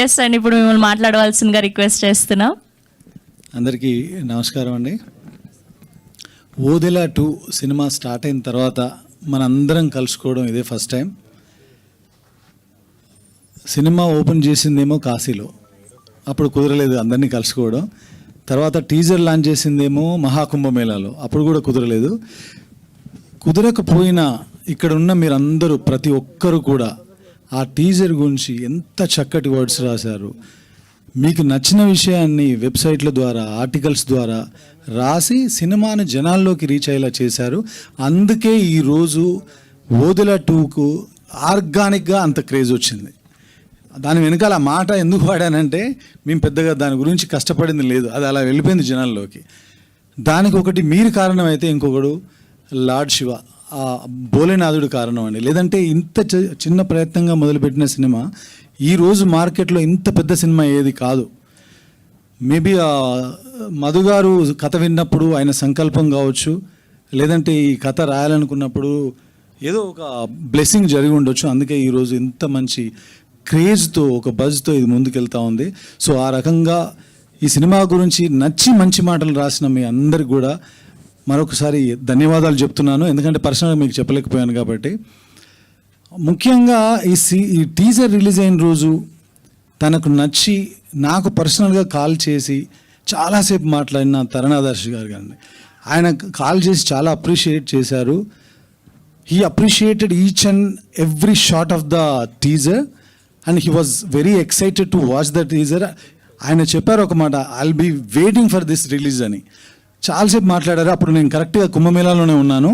Yes అండి, ఇప్పుడు మిమ్మల్ని మాట్లాడవలసిందిగా రిక్వెస్ట్ చేస్తున్నాం. అందరికీ నమస్కారం అండి. ఓదెల 2 సినిమా స్టార్ట్ అయిన తర్వాత మనందరం కలుసుకోవడం ఇదే ఫస్ట్ టైం. సినిమా ఓపెన్ చేసిందేమో కాశీలో, అప్పుడు కుదరలేదు అందరినీ కలుసుకోవడం. తర్వాత టీజర్ లాంచ్ చేసిందేమో మహాకుంభమేళాలో, అప్పుడు కూడా కుదరలేదు. కుదరకపోయినా ఇక్కడ ఉన్న మీరందరూ ప్రతి ఒక్కరు కూడా ఆ టీజర్ గురించి ఎంత చక్కటి వర్డ్స్ రాశారు. మీకు నచ్చిన విషయాన్ని వెబ్సైట్ల ద్వారా, ఆర్టికల్స్ ద్వారా రాసి సినిమాను జనాల్లోకి రీచ్ అయ్యేలా చేశారు. అందుకే ఈరోజు ఓదెల 2కు ఆర్గానిక్గా అంత క్రేజ్ వచ్చింది. దాని వెనకాల ఆ మాట ఎందుకు వాడానంటే, మేము పెద్దగా దాని గురించి కష్టపడింది లేదు, అది అలా వెళ్ళిపోయింది జనాల్లోకి. దానికి ఒకటి మీరు కారణం అయితే, ఇంకొకడు లార్డ్ శివ, ఆ భోలేనాథుడు కారణం అండి. లేదంటే ఇంత చిన్న ప్రయత్నంగా మొదలుపెట్టిన సినిమా ఈరోజు మార్కెట్లో ఇంత పెద్ద సినిమా ఏది కాదు. మేబీ మధు గారు కథ విన్నప్పుడు ఆయన సంకల్పం కావచ్చు, లేదంటే ఈ కథ రాయాలనుకున్నప్పుడు ఏదో ఒక బ్లెస్సింగ్ జరిగి ఉండొచ్చు. అందుకే ఈరోజు ఇంత మంచి క్రేజ్తో, ఒక బజ్తో ఇది ముందుకెళ్తా ఉంది. సో ఆ రకంగా ఈ సినిమా గురించి నచ్చి మంచి మాటలు రాసిన మీ అందరికి కూడా మరొకసారి ధన్యవాదాలు చెప్తున్నాను. ఎందుకంటే పర్సనల్గా మీకు చెప్పలేకపోయాను కాబట్టి. ముఖ్యంగా ఈ టీజర్ రిలీజ్ అయిన రోజు తనకు నచ్చి నాకు పర్సనల్గా కాల్ చేసి చాలాసేపు మాట్లాడిన తరుణాదర్శి గారు కానీ, ఆయన కాల్ చేసి చాలా అప్రిషియేట్ చేశారు. He appreciated each and every shot of the teaser and he was very excited to watch the teaser. ఆయన చెప్పారు ఒక మాట, I'll be waiting for this release అని. చాలాసేపు మాట్లాడారు. అప్పుడు నేను కరెక్ట్గా కుంభమేళాలోనే ఉన్నాను.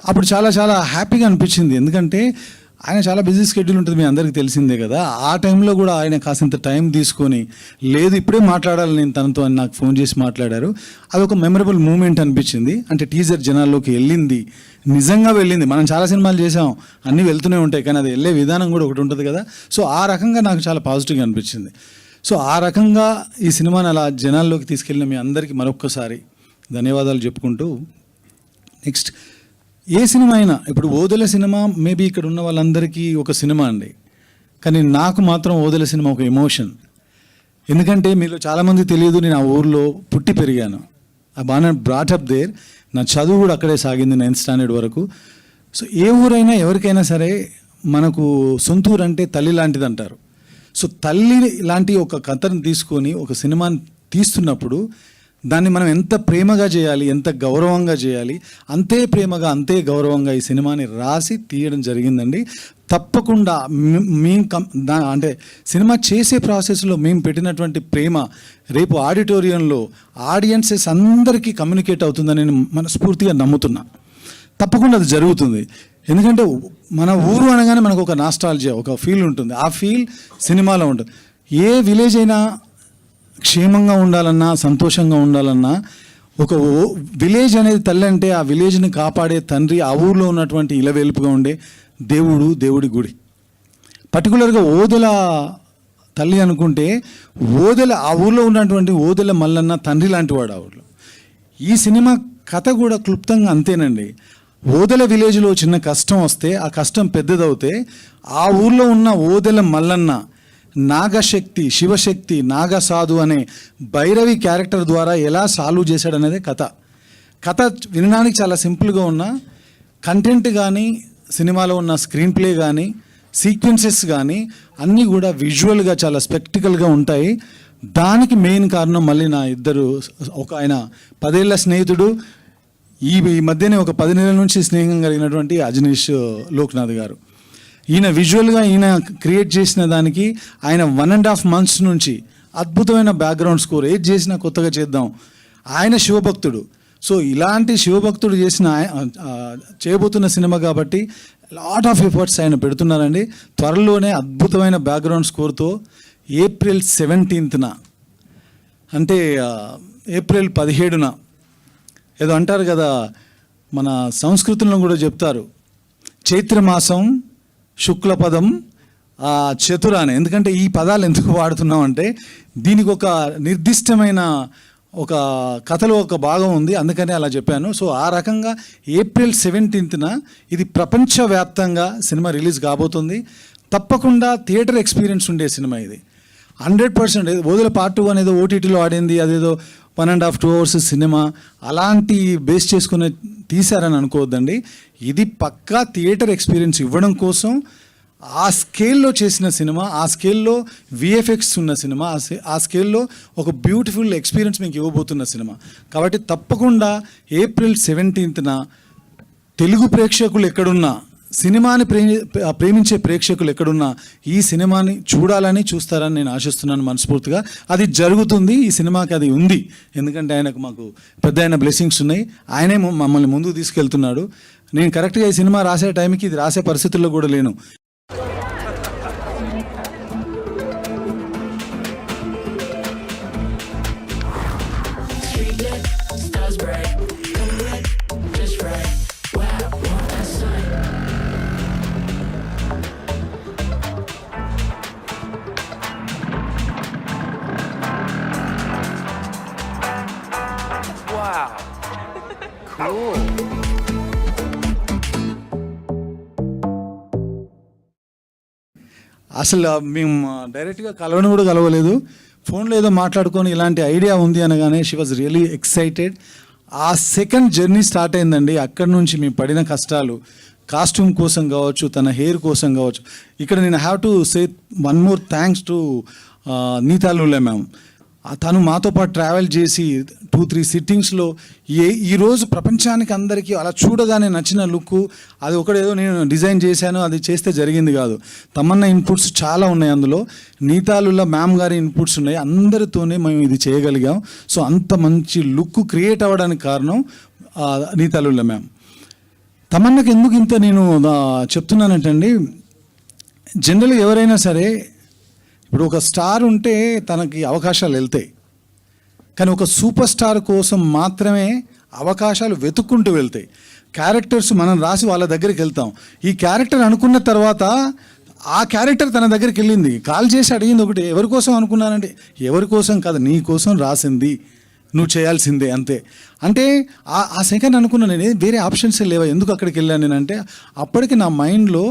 అప్పుడు చాలా చాలా హ్యాపీగా అనిపించింది. ఎందుకంటే ఆయన చాలా బిజీ షెడ్యూల్ ఉంటుంది, మీ అందరికీ తెలిసిందే కదా. ఆ టైంలో కూడా ఆయన కాసింత టైం తీసుకొని, లేదు ఇప్పుడే మాట్లాడాలి నేను తనతో అని నాకు ఫోన్ చేసి మాట్లాడారు. అది ఒక మెమరబుల్ మూమెంట్ అనిపించింది. అంటే టీజర్ జనాల్లోకి వెళ్ళింది, నిజంగా వెళ్ళింది. మనం చాలా సినిమాలు చేసాం, అన్నీ వెళ్తూనే ఉంటాయి, కానీ అది వెళ్ళే విధానం కూడా ఒకటి ఉంటుంది కదా. సో ఆ రకంగా నాకు చాలా పాజిటివ్గా అనిపించింది. సో ఆ రకంగా ఈ సినిమాని అలా జనాల్లోకి తీసుకెళ్ళిన మీ అందరికీ మరొక్కసారి ధన్యవాదాలు చెప్పుకుంటూ, నెక్స్ట్ ఏ సినిమా అయినా, ఇప్పుడు ఓదెల సినిమా మేబీ ఇక్కడ ఉన్న వాళ్ళందరికీ ఒక సినిమా అండి, కానీ నాకు మాత్రం ఓదెల సినిమా ఒక ఎమోషన్. ఎందుకంటే మీలో చాలామంది తెలియదు, నేను ఆ ఊర్లో పుట్టి పెరిగాను. ఆ బాగా బ్రాటప్ దేర్. నా చదువు కూడా అక్కడే సాగింది 9th స్టాండర్డ్ వరకు. సో ఏ ఊరైనా ఎవరికైనా సరే మనకు సొంత ఊరు అంటే తల్లి లాంటిది అంటారు. సో తల్లి లాంటి ఒక కథను తీసుకొని ఒక సినిమాని తీస్తున్నప్పుడు దాన్ని మనం ఎంత ప్రేమగా చేయాలి, ఎంత గౌరవంగా చేయాలి, అంతే ప్రేమగా అంతే గౌరవంగా ఈ సినిమాని రాసి తీయడం జరిగిందండి. తప్పకుండా అంటే సినిమా చేసే ప్రాసెస్లో మేము పెట్టినటువంటి ప్రేమ రేపు ఆడిటోరియంలో ఆడియన్సెస్ అందరికీ కమ్యూనికేట్ అవుతుందని నేను మనస్ఫూర్తిగా నమ్ముతున్నా. తప్పకుండా అది జరుగుతుంది. ఎందుకంటే మన ఊరు అనగానే మనకు ఒక నాస్టాల్జియా, ఒక ఫీల్ ఉంటుంది. ఆ ఫీల్ సినిమాలో ఉంటుంది. ఏ విలేజ్ అయినా క్షేమంగా ఉండాలన్నా, సంతోషంగా ఉండాలన్నా, ఒక విలేజ్ అనేది తల్లి అంటే ఆ విలేజ్ని కాపాడే తండ్రి, ఆ ఊర్లో ఉన్నటువంటి ఇలవేల్పుగా ఉండే దేవుడి గుడి. పర్టికులర్గా ఓదెల తల్లి అనుకుంటే, ఓదెల ఆ ఊర్లో ఉన్నటువంటి ఓదెల మల్లన్న తండ్రి లాంటి వాడు ఆ ఊర్లో. ఈ సినిమా కథ కూడా క్లుప్తంగా అంతేనండి. ఓదెల విలేజ్లో చిన్న కష్టం వస్తే, ఆ కష్టం పెద్దదవుతే, ఆ ఊర్లో ఉన్న ఓదెల మల్లన్న నాగశక్తి, శివశక్తి, నాగసాధు అనే భైరవి క్యారెక్టర్ ద్వారా ఎలా సాల్వ్ చేశాడనేదే కథ. కథ వినడానికి చాలా సింపుల్గా ఉన్న కంటెంట్ కానీ, సినిమాలో ఉన్న స్క్రీన్ ప్లే కానీ, సీక్వెన్సెస్ కానీ అన్నీ కూడా విజువల్గా చాలా స్పెక్టికల్గా ఉంటాయి. దానికి మెయిన్ కారణం మళ్ళీ నా ఇద్దరు, ఒక ఆయన 10 ఏళ్ల స్నేహితుడు, ఈ మధ్యనే ఒక 10 నెలల నుంచి స్నేహం కలిగినటువంటి అజనీష్ లోక్నాథ్ గారు. ఈయన విజువల్గా ఈయన క్రియేట్ చేసిన దానికి ఆయన 1.5 months నుంచి అద్భుతమైన బ్యాక్గ్రౌండ్ స్కోర్, ఏది చేసినా కొత్తగా చేద్దాం. ఆయన శివభక్తుడు. సో ఇలాంటి శివభక్తుడు చేయబోతున్న సినిమా కాబట్టి లాట్ ఆఫ్ ఎఫర్ట్స్ ఆయన పెడుతున్నారండి. త్వరలోనే అద్భుతమైన బ్యాక్గ్రౌండ్ స్కోర్తో April 17th అంటే April 17న ఏదో అంటారు కదా, మన సంస్కృతంలో కూడా చెప్తారు, చైత్రమాసం శుక్లపదం చతురాని. ఎందుకంటే ఈ పదాలు ఎందుకు వాడుతున్నాం అంటే, దీనికి ఒక నిర్దిష్టమైన ఒక కథలో ఒక భాగం ఉంది, అందుకనే అలా చెప్పాను. సో ఆ రకంగా April 17న ఇది ప్రపంచవ్యాప్తంగా సినిమా రిలీజ్ కాబోతుంది. తప్పకుండా థియేటర్ ఎక్స్పీరియన్స్ ఉండే సినిమా ఇది. 100%. వదిలే పార్ట్ 2 అనేది ఓటీటీలో ఆడింది, అదేదో 1.5 2 hours సినిమా అలాంటి బేస్ చేసుకుని తీశారని అనుకోవద్దండి. ఇది పక్కా థియేటర్ ఎక్స్పీరియన్స్ ఇవ్వడం కోసం ఆ స్కేల్లో చేసిన సినిమా, ఆ స్కేల్లో విఎఫ్ఎక్స్ ఉన్న సినిమా, ఆ స్కేల్లో ఒక బ్యూటిఫుల్ ఎక్స్పీరియన్స్ మీకు ఇవ్వబోతున్న సినిమా. కాబట్టి తప్పకుండా April 17th తెలుగు ప్రేక్షకులు ఎక్కడున్నా, సినిమాని ప్రేమించే ప్రేక్షకులు ఎక్కడున్నా ఈ సినిమాని చూస్తారని నేను ఆశిస్తున్నాను మనస్ఫూర్తిగా. అది జరుగుతుంది, ఈ సినిమాకి అది ఉంది. ఎందుకంటే ఆయనకు మాకు పెద్ద బ్లెస్సింగ్స్ ఉన్నాయి, ఆయనే మమ్మల్ని ముందుకు తీసుకెళ్తున్నాడు. నేను కరెక్ట్గా ఈ సినిమా రాసే టైంకి ఇది రాసే పరిస్థితుల్లో కూడా లేను. Wow. Cool. అసలు మేము డైరెక్ట్గా కలవని కూడా కలవలేదు, ఫోన్లో ఏదో మాట్లాడుకొని ఇలాంటి ఐడియా ఉంది అనగానే షీ వాజ్ రియలీ ఎక్సైటెడ్. ఆ సెకండ్ జర్నీ స్టార్ట్ అయిందండి. అక్కడి నుంచి మేము పడిన కష్టాలు, కాస్ట్యూమ్ కోసం కావచ్చు, తన హెయిర్ కోసం కావచ్చు. ఇక్కడ నేను have to say one more thanks to Neeta Lulla ma'am. తను మాతో పాటు ట్రావెల్ చేసి 2-3 సిట్టింగ్స్లో ఈరోజు ప్రపంచానికి అందరికీ అలా చూడగానే నచ్చిన లుక్, అది ఒకటేదో నేను డిజైన్ చేశాను, అది చేస్తే జరిగింది కాదు. తమన్నా ఇన్పుట్స్ చాలా ఉన్నాయి అందులో, నీతాలుల మ్యామ్ గారి ఇన్పుట్స్ ఉన్నాయి, అందరితోనే మేము ఇది చేయగలిగాం. సో అంత మంచి లుక్ క్రియేట్ అవ్వడానికి కారణం నీతాలుల మ్యామ్. తమన్నాకి ఎందుకు ఇంత నేను చెప్తున్నానంటే అండి, జనరల్గా ఎవరైనా సరే ఇప్పుడు ఒక స్టార్ ఉంటే తనకి అవకాశాలు వెళ్తాయి, కానీ ఒక సూపర్ స్టార్ కోసం మాత్రమే అవకాశాలు వెతుక్కుంటూ వెళ్తాయి. క్యారెక్టర్స్ మనం రాసి వాళ్ళ దగ్గరికి వెళ్తాం, ఈ క్యారెక్టర్ అనుకున్న తర్వాత ఆ క్యారెక్టర్ తన దగ్గరికి వెళ్ళింది, కాల్ చేసి అడిగింది ఒకటి, ఎవరి కోసం అనుకున్నానంటే ఎవరి కోసం కాదు, నీ కోసం రాసింది, నువ్వు చేయాల్సిందే అంతే. అంటే ఆ సెకండ్ అనుకున్నా నేను, వేరే ఆప్షన్స్ లేవా, ఎందుకు అక్కడికి వెళ్ళాను నేనంటే, అప్పటికి నా మైండ్లో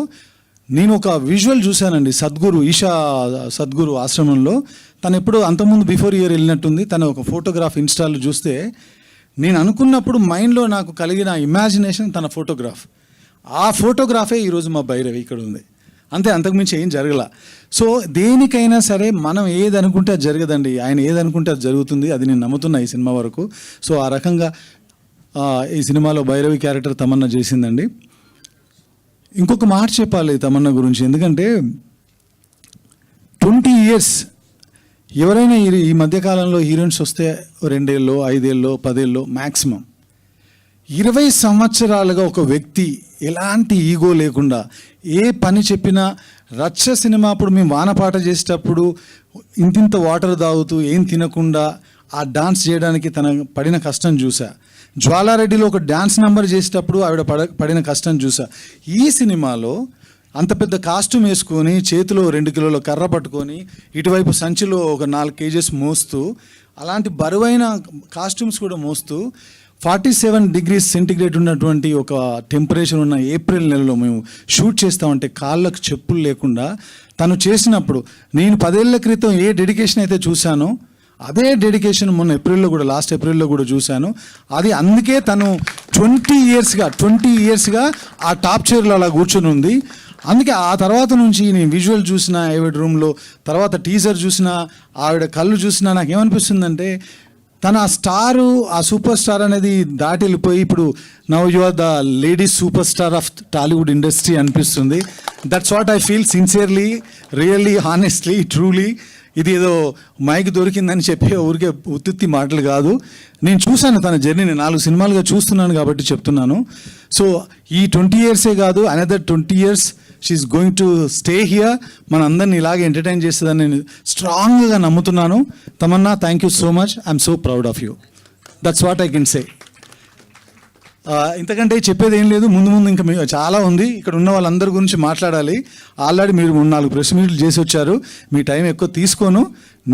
నేను ఒక విజువల్ చూశానండి. ఈషా సద్గురు ఆశ్రమంలో తను ఎప్పుడు అంతకుముందు బిఫోర్ ఇయర్ వెళ్ళినట్టుంది, తన ఒక ఫోటోగ్రాఫ్ ఇన్స్టాలో చూస్తే నేను అనుకున్నప్పుడు మైండ్లో నాకు కలిగిన ఇమాజినేషన్ తన ఫోటోగ్రాఫ్, ఆ ఫోటోగ్రాఫే ఈరోజు మా భైరవి ఇక్కడ ఉంది. అంతే, అంతకుమించి ఏం జరగల. సో దేనికైనా సరే మనం ఏది అనుకుంటే అది జరగదండి, ఆయన ఏది అనుకుంటే అది జరుగుతుంది, అది నేను నమ్ముతున్నా ఈ సినిమా వరకు. సో ఆ రకంగా ఈ సినిమాలో భైరవి క్యారెక్టర్ తమన్నా చేసిందండి. ఇంకొక మాట చెప్పాలి తమన్నా గురించి, ఎందుకంటే 20 years ఎవరైనా ఈ మధ్యకాలంలో హీరోయిన్స్ వస్తే 2 ఏళ్ళు 5 ఏళ్ళు 10 ఏళ్ళు మ్యాక్సిమం, 20 సంవత్సరాలుగా ఒక వ్యక్తి ఎలాంటి ఈగో లేకుండా ఏ పని చెప్పినా, రచ్చ సినిమా అప్పుడు మేము వానపాట చేసేటప్పుడు ఇంతింత వాటర్ తాగుతూ ఏం తినకుండా ఆ డాన్స్ చేయడానికి తన పడిన కష్టం చూసా. జ్వాలారెడ్డిలో ఒక డ్యాన్స్ నెంబర్ చేసేటప్పుడు ఆవిడ పడిన కష్టం చూసా. ఈ సినిమాలో అంత పెద్ద కాస్ట్యూమ్ వేసుకొని, చేతిలో 2 కిలోల కర్ర పట్టుకొని, ఇటువైపు సంచిలో ఒక 4 kgs మోస్తూ, అలాంటి బరువైన కాస్ట్యూమ్స్ కూడా మోస్తూ 47 degrees సెంటిగ్రేడ్ ఉన్నటువంటి ఒక టెంపరేచర్ ఉన్న ఏప్రిల్ నెలలో మేము షూట్ చేస్తామంటే కాళ్ళకు చెప్పులు లేకుండా తను చేసినప్పుడు, నేను 10 ఏళ్ల క్రితం ఏ డెడికేషన్ అయితే చూశానో అదే డెడికేషన్ మొన్న లాస్ట్ ఏప్రిల్లో కూడా చూశాను. అది అందుకే తను 20 ఇయర్స్గా ఆ టాప్ చైర్లో అలా కూర్చొని ఉంది. అందుకే ఆ తర్వాత నుంచి నేను విజువల్ చూసిన ఆవిడ రూమ్లో, తర్వాత టీజర్ చూసిన ఆవిడ కళ్ళు చూసినా నాకేమనిపిస్తుందంటే, తన ఆ సూపర్ స్టార్ అనేది దాటి వెళ్ళిపోయి ఇప్పుడు now you are the lady super star of Tollywood industry అనిపిస్తుంది. That's what I feel sincerely, really, honestly, truly. ఇది ఏదో మైక్ దొరికిందని చెప్పి ఊరికే ఉత్తుత్తి మాటలు కాదు. నేను చూశాను తన జర్నీని, 4 సినిమాలుగా చూస్తున్నాను కాబట్టి చెప్తున్నాను. సో ఈ 20 years కాదు, another 20 years she's going to stay here. మన అందరినీ ఇలాగే ఎంటర్టైన్ చేస్తుందని నేను స్ట్రాంగ్గా నమ్ముతున్నాను. Tamannaah, thank you so much, I'm so proud of you. That's what I can say. ఇంతకంటే చెప్పేది ఏం లేదు. ముందు ఇంకా చాలా ఉంది. ఇక్కడ ఉన్న వాళ్ళందరి గురించి మాట్లాడాలి. ఆల్రెడీ మీరు 3-4 ప్రెస్ మీట్లు చేసి వచ్చారు. మీ టైం ఎక్కువ తీసుకోను,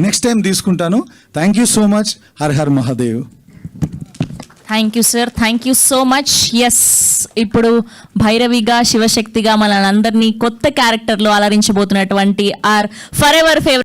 నెక్స్ట్ టైం తీసుకుంటాను. Thank you so much. Har Har Mahadev. Thank you sir, thank you so much. Yes, ఇప్పుడు భైరవిగా, శివశక్తిగా మనందరినీ కొత్త క్యారెక్టర్లో అలరించబోతున్నటువంటి ఆర్ ఫర్ ఎవర్ ఫేవరెట్